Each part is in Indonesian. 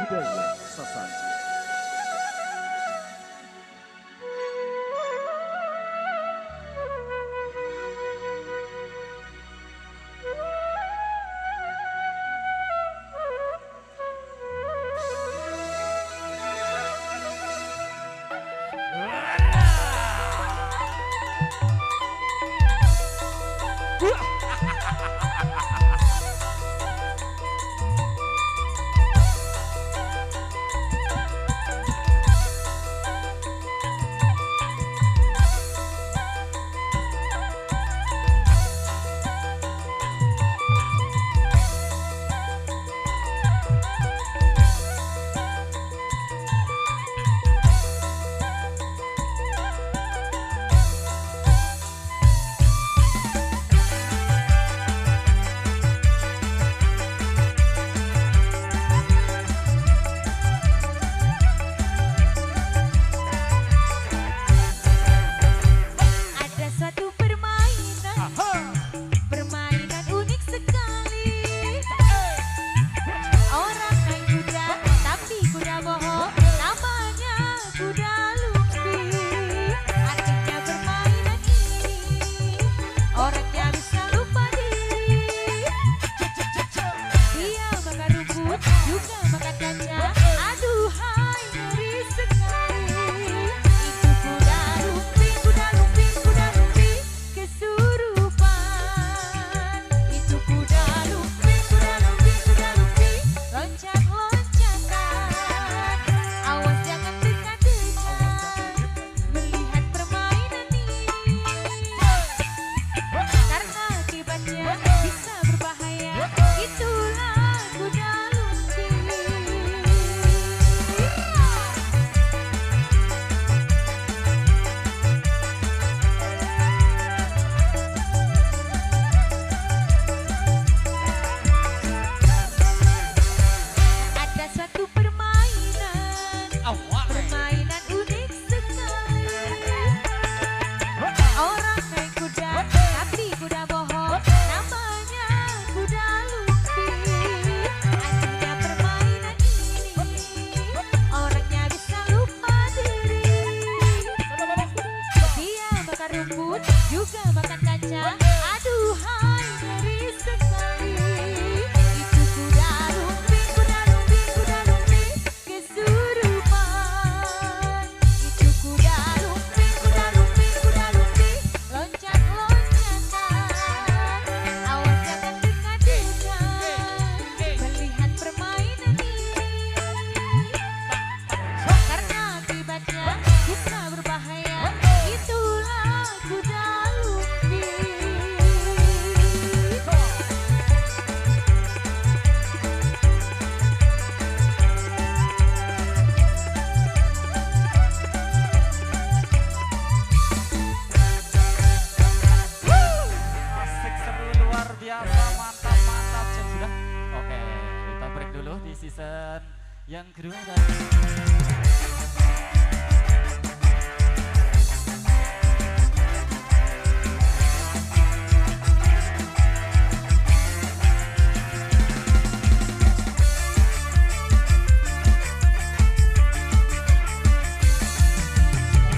budaya sesaji. Juga makan kaca, aduhai ngeri sekali. Itu kuda lumping, kesurupan. Itu kuda lumping, loncat-loncatan. Awas jangan dekat-dekat, melihat permainan ini. Karena akibatnya bisa berbahaya. Itulah kuda mantap sudah. Oke, kita break dulu di season yang kedua tadi.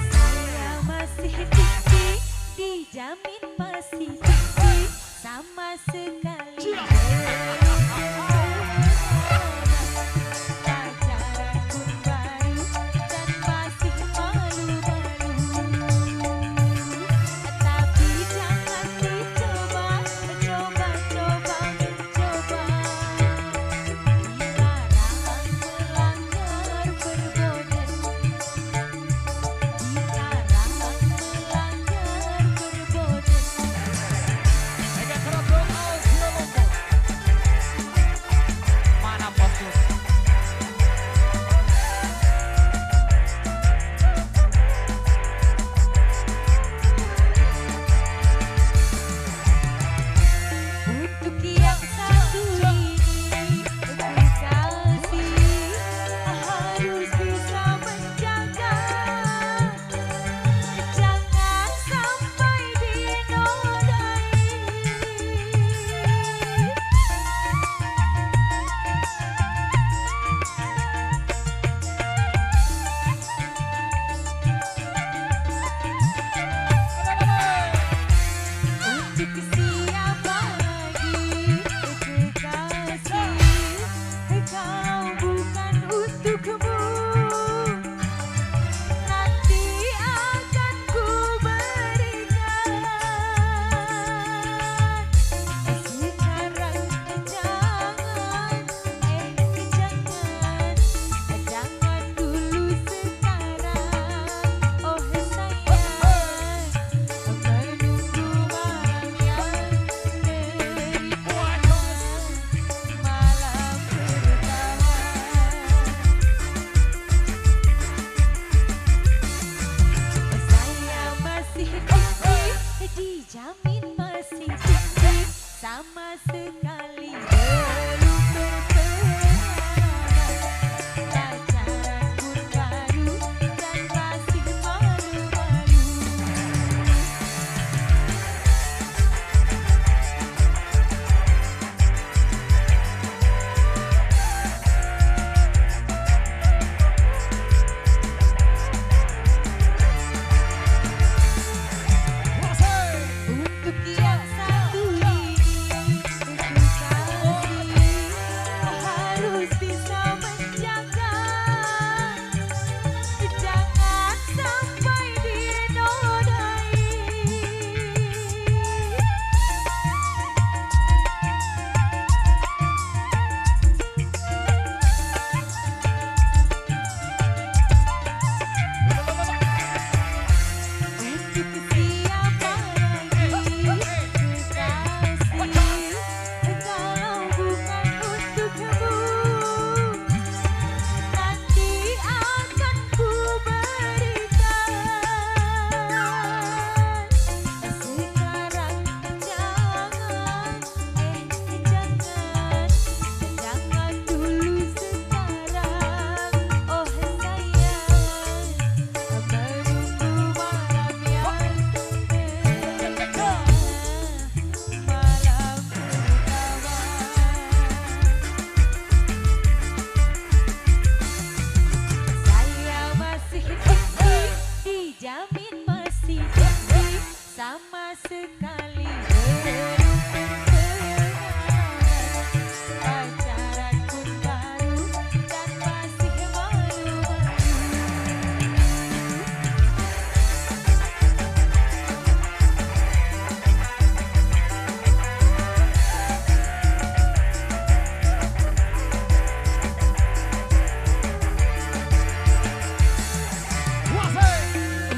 saya masih tinggi, dijamin masih tinggi sama sekali. Pacaran pun baru dan masih sekali belum berpengalaman, pacaran pun baru dan masih malu-malu. Untuk yang satu ini kasih harus bisa menjaga, jangan sampai dinodai. Untuk siapa lagi kekasih, kalau bukan untukmu, nanti akan ku berikan. Sekarang jangan, jangan dulu sekarang, oh sayang, menunggu malam yang indah, malam pertama. Saya masih tinggi, dijamin masih tinggi, sama sekali belum berpengalaman, pacaran pun baru dan masih malu-malu.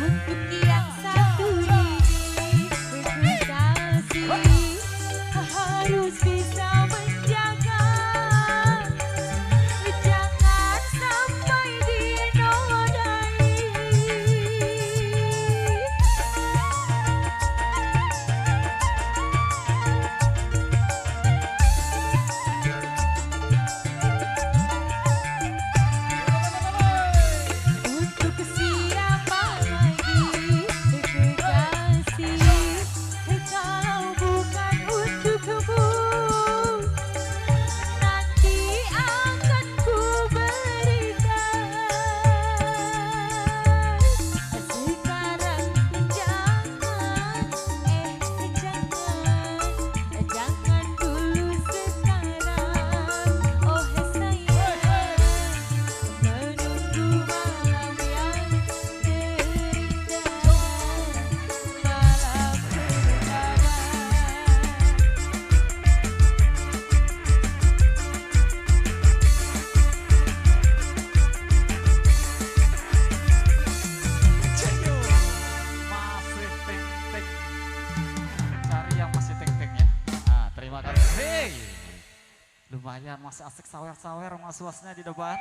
Untuk yang satu ini kasih harus bisa menjaga, jangan sampai dinodai. Untuk siapa lagi kekasih, kalau bukan untukmu, nanti akan ku berikan. Sekarang jangan, jangan dulu sekarang, oh sayang, menunggu malam yang terindah, malam pertama. Masih ting-ting. Cari yang masih ting-ting ya. Nah, terima kasih. Lumayan masih asik sawer-sawer mas wasnya di depan.